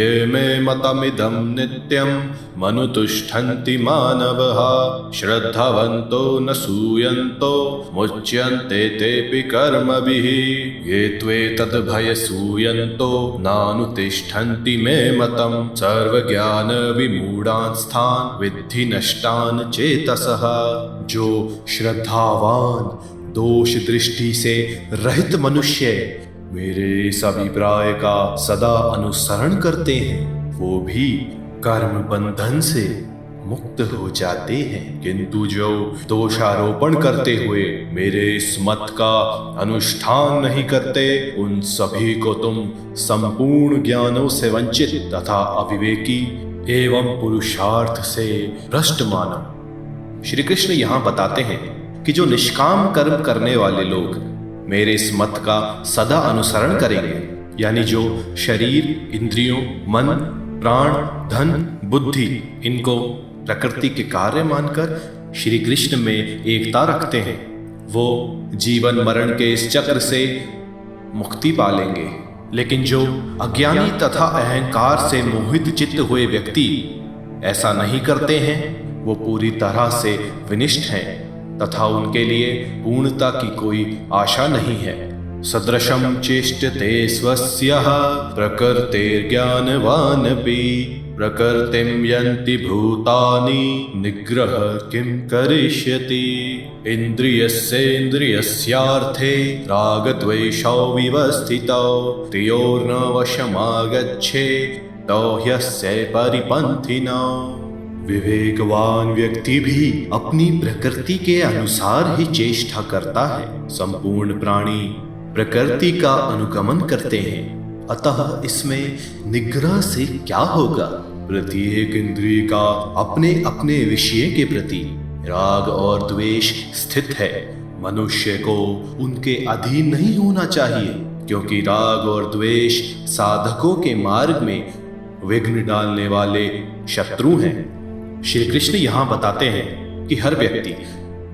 ये मे मतमिदं नित्यं मनुतिष्ठन्ति मानवः श्रद्धवन्तो न सूयन्तो मुच्यन्ते तेऽपि कर्मभिः ये त्वेतद्भयसूयन्तो नानुतिष्ठन्ति मे मतं सर्वज्ञानविमूढांस्तान् विद्धि नष्टान् चेतसः। जो श्रद्धावान दोष दृष्टि से रहित मनुष्य मेरे इस अभिप्राय का सदा अनुसरण करते हैं वो भी कर्म बंधन से मुक्त हो जाते हैं, किंतु जो दोषारोपण करते हुए मेरे इस मत का अनुष्ठान नहीं करते उन सभी को तुम संपूर्ण ज्ञानों से वंचित तथा अविवेकी एवं पुरुषार्थ से भ्रष्ट मानो। श्री कृष्ण यहाँ बताते हैं कि जो निष्काम कर्म करने वाले लोग मेरे इस मत का सदा अनुसरण करेंगे, यानी जो शरीर, इंद्रियों, मन, प्राण, धन, बुद्धि इनको प्रकृति के कार्य मानकर श्री कृष्ण में एकता रखते हैं, वो जीवन मरण के इस चक्र से मुक्ति पा लेंगे। लेकिन जो अज्ञानी तथा अहंकार से मोहित चित्त हुए व्यक्ति ऐसा नहीं करते हैं वो पूरी तरह से विनिष्ट हैं तथा उनके लिए पूर्णता की कोई आशा नहीं है। सदृशं चेष्टते स्वस्यः प्रकृतिर्ज्ञानवानपि प्रकृतिं यन्ति भूतानि निग्रह किं करिष्यति। इन्द्रियस्येन्द्रियस्यार्थे रागद्वेषौ विवस्थितौ तयोर्न वशमागच्छेत् तौ ह्यस्य परिपन्थिनौ। विवेकवान व्यक्ति भी अपनी प्रकृति के अनुसार ही चेष्टा करता है। संपूर्ण प्राणी प्रकृति का अनुगमन करते हैं, अतः इसमें निग्रह से क्या होगा। प्रत्येक इंद्रिय का अपने अपने विषय के प्रति राग और द्वेष स्थित है। मनुष्य को उनके अधीन नहीं होना चाहिए, क्योंकि राग और द्वेष साधकों के मार्ग में विघ्न डालने वाले शत्रु हैं। श्री कृष्ण यहाँ बताते हैं कि हर व्यक्ति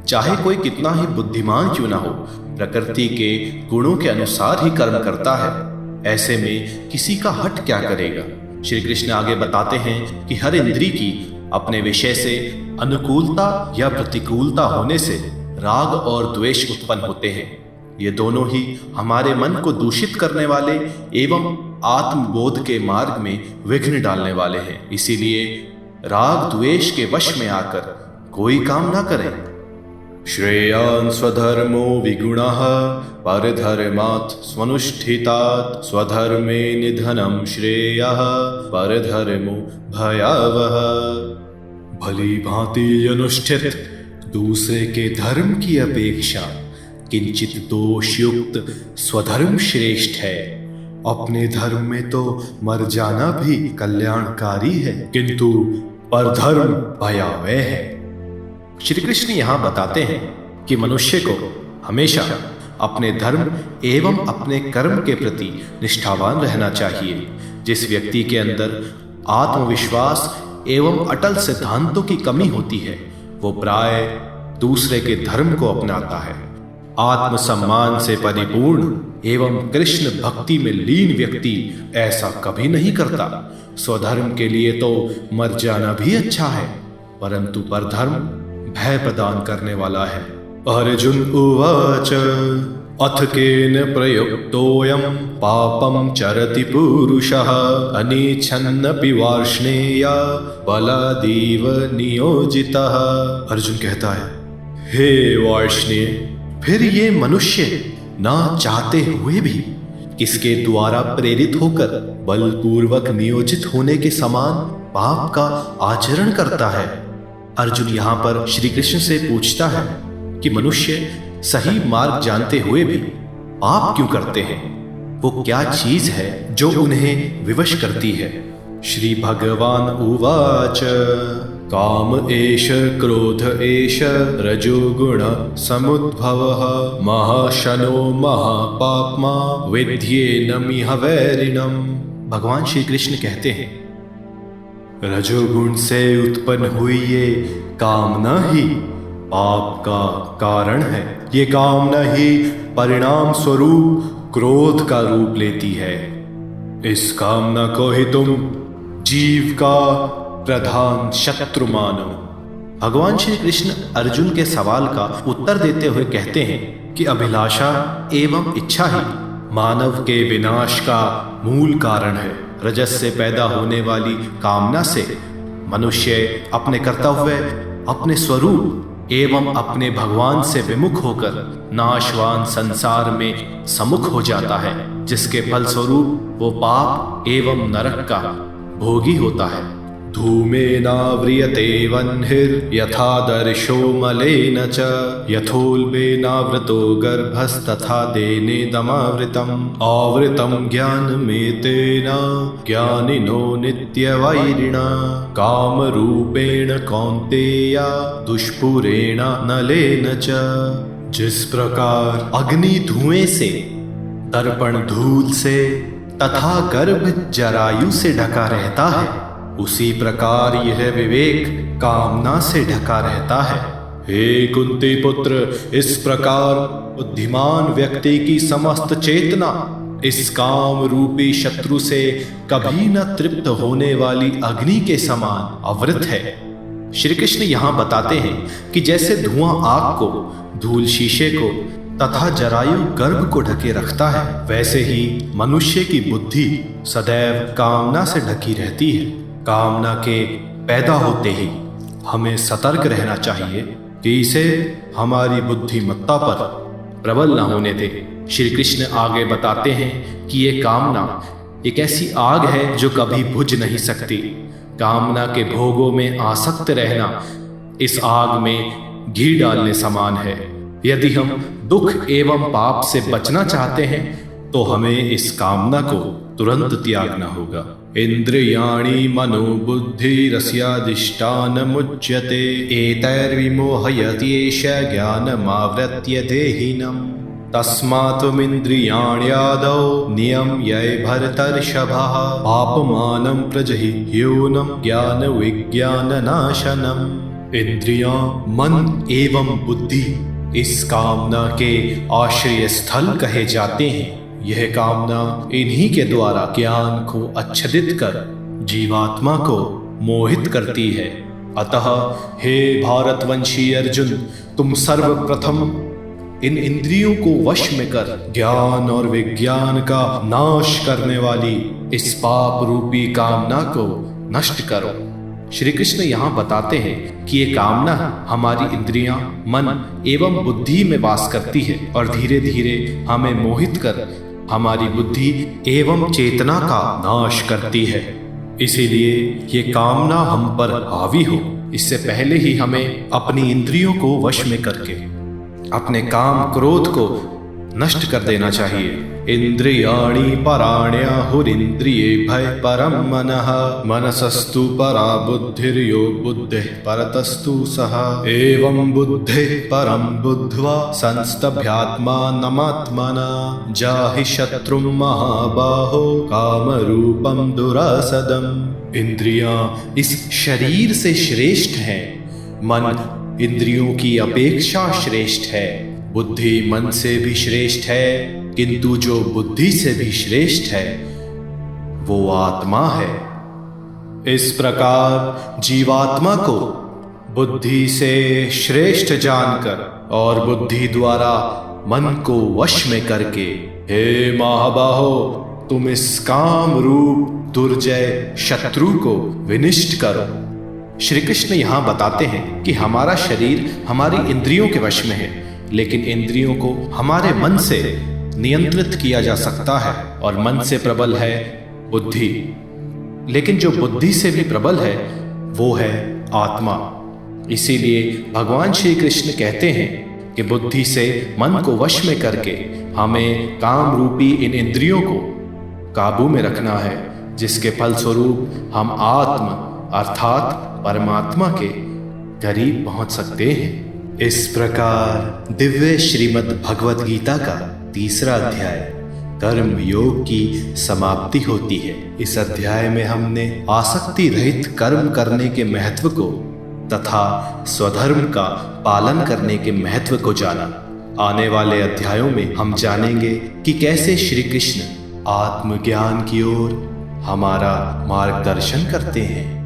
चाहे कोई कितना ही बुद्धिमान क्यों ना हो प्रकृति के गुणों के अनुसार ही कर्म करता है। ऐसे में किसी का हट क्या करेगा। श्री कृष्ण आगे बताते हैं कि हर इंद्रिय की अपने विषय से अनुकूलता या प्रतिकूलता होने से राग और द्वेष उत्पन्न होते हैं। ये दोनों ही हमारे मन को दूषित करने वाले एवं आत्मबोध के मार्ग में विघ्न डालने वाले हैं। इसीलिए राग द्वेष के वश में आकर कोई काम ना करें। श्रेयान् स्वधर्मो विगुणः परधर्मात् स्वनुष्ठितात् स्वधर्मे निधनं श्रेयः परधर्मो भयावह। भली भांति अनुष्ठित दूसरे के धर्म की अपेक्षा किंचित दोषयुक्त स्वधर्म श्रेष्ठ है। अपने धर्म में तो मर जाना भी कल्याणकारी है, किंतु परधर्म भयावह है। श्री कृष्ण यहाँ बताते हैं कि मनुष्य को हमेशा अपने धर्म एवं अपने कर्म के प्रति निष्ठावान रहना चाहिए। जिस व्यक्ति के अंदर आत्मविश्वास एवं अटल सिद्धांतों की कमी होती है वो प्राय दूसरे के धर्म को अपनाता है। आत्मसम्मान से परिपूर्ण एवं कृष्ण भक्ति में लीन व्यक्ति ऐसा कभी नहीं करता। स्वधर्म के लिए तो मर जाना भी अच्छा है, परंतु परधर्म भय प्रदान करने वाला है। अर्जुन उवाच अथ केन प्रयुक्तोऽयं पापं चरति पुरुषः अनिच्छन्नपि वार्ष्णेय बलादीव नियोजितः। अर्जुन कहता है, हे वार्ष्णेय, फिर ये मनुष्य ना चाहते हुए भी किसके द्वारा प्रेरित होकर बलपूर्वक नियोजित होने के समान पाप का आचरण करता है। अर्जुन यहाँ पर श्री कृष्ण से पूछता है कि मनुष्य सही मार्ग जानते हुए भी पाप क्यों करते हैं, वो क्या चीज है जो उन्हें विवश करती है। श्री भगवान उवाच काम एष क्रोध एष रजोगुण समुद्भवः महाशनो महापाप्मा विद्येनमिह वैरिणम्। भगवान श्री कृष्ण कहते हैं, रजोगुण से उत्पन्न हुई ये कामना ही पाप का कारण है। ये कामना ही परिणाम स्वरूप क्रोध का रूप लेती है। इस कामना को ही तुम जीव का प्रधान शत्रु मानो। भगवान श्री कृष्ण अर्जुन के सवाल का उत्तर देते हुए कहते हैं कि अभिलाषा एवं इच्छा ही मानव के विनाश का मूल कारण है। रजस से पैदा होने वाली कामना से मनुष्य अपने कर्तव्य, अपने स्वरूप एवं अपने भगवान से विमुख होकर नाशवान संसार में सम्मुख हो जाता है, जिसके फलस्वरूप वो पाप एवं नरक का भोगी होता है। धूमेनाव्रियते वह्निर् यथा दर्शो मलेन च यथोल्बेनावृतो गर्भस्तथा देनेदमावृतम् आवृतं ज्ञानमेतेन ज्ञानिनो नित्यवैरिणा कामरूपेण कौन्तेय दुष्पुरेण नलेन च। जिस प्रकार अग्नि धुएं से, दर्पण धूल से तथा गर्भ जरायु से ढका रहता है, उसी प्रकार यह विवेक कामना से ढका रहता है। हे कुंती पुत्र, इस प्रकार बुद्धिमान व्यक्ति की समस्त चेतना इस काम रूपी शत्रु से कभी न तृप्त होने वाली अग्नि के समान अवृत है। श्री कृष्ण यहाँ बताते हैं कि जैसे धुआं आग को, धूल शीशे को तथा जरायु गर्भ को ढके रखता है, वैसे ही मनुष्य की बुद्धि सदैव कामना से ढकी रहती है। कामना के पैदा होते ही हमें सतर्क रहना चाहिए कि इसे हमारी बुद्धिमत्ता पर प्रबल न होने दे। श्री कृष्ण आगे बताते हैं कि ये कामना एक ऐसी आग है जो कभी बुझ नहीं सकती। कामना के भोगों में आसक्त रहना इस आग में घी डालने समान है। यदि हम दुख एवं पाप से बचना चाहते हैं तो हमें इस कामना को तुरंत त्यागना होगा। इंद्रियाणि मनोबुद्धिरस्याधिष्ठानमुच्यते एतैर्विमोहयत्येष ज्ञानमावृत्य देहिनम् तस्मात्त्वमिन्द्रियाण्यादौ नियम्य भरतर्षभः पापमानं प्रजह्योनं ज्ञानविज्ञाननाशनम्। इंद्रियां, मन एवं बुद्धि इस कामना के आश्रय स्थल कहे जाते हैं। यह कामना इन्हीं के द्वारा ज्ञान को आच्छादित कर जीवात्मा को मोहित करती है। अतः हे भारतवंशी अर्जुन, तुम सर्वप्रथम इन इंद्रियों को वश में कर ज्ञान और विज्ञान का नाश करने वाली इस पाप रूपी कामना को नष्ट करो। श्री कृष्ण यहाँ बताते हैं कि ये कामना हमारी इंद्रियां, मन एवं बुद्धि में वास करती है और धीरे धीरे हमें मोहित कर हमारी बुद्धि एवं चेतना का नाश करती है। इसीलिए ये कामना हम पर हावी हो, इससे पहले ही हमें अपनी इंद्रियों को वश में करके अपने काम क्रोध को नष्ट कर देना चाहिए। इंद्रियाणि पराण्याहुरिन्द्रियेभ्यः परं मनः मनसस्तु परा बुद्धिर्यो बुद्धिः परतस्तु सः एवं बुद्धिः परं बुद्ध्वा संस्तभ्यात्मानमात्मना जाहि शत्रुं महाबाहो कामरूपं दुरासदम्। इंद्रियां इस शरीर से श्रेष्ठ हैं, मन इंद्रियों की अपेक्षा श्रेष्ठ है, बुद्धि मन से भी श्रेष्ठ है, किंतु जो बुद्धि से भी श्रेष्ठ है वो आत्मा है। इस प्रकार जीवात्मा को बुद्धि से श्रेष्ठ जानकर और बुद्धि द्वारा मन को वश में करके हे महाबाहो, तुम इस काम रूप दुर्जय शत्रु को विनिष्ट करो। श्री कृष्ण यहाँ बताते हैं कि हमारा शरीर हमारी इंद्रियों के वश में है, लेकिन इंद्रियों को हमारे मन से नियंत्रित किया जा सकता है और मन से प्रबल है बुद्धि, लेकिन जो बुद्धि से भी प्रबल है वो है आत्मा। इसीलिए भगवान श्री कृष्ण कहते हैं कि बुद्धि से मन को वश में करके हमें काम रूपी इन इंद्रियों को काबू में रखना है, जिसके फलस्वरूप हम आत्म अर्थात परमात्मा के करीब पहुंच सकते हैं। इस प्रकार दिव्य श्रीमद् भगवद गीता का तीसरा अध्याय कर्म योग की समाप्ति होती है। इस अध्याय में हमने आसक्ति रहित कर्म करने के महत्व को तथा स्वधर्म का पालन करने के महत्व को जाना। आने वाले अध्यायों में हम जानेंगे कि कैसे श्री कृष्ण आत्मज्ञान की ओर हमारा मार्गदर्शन करते हैं।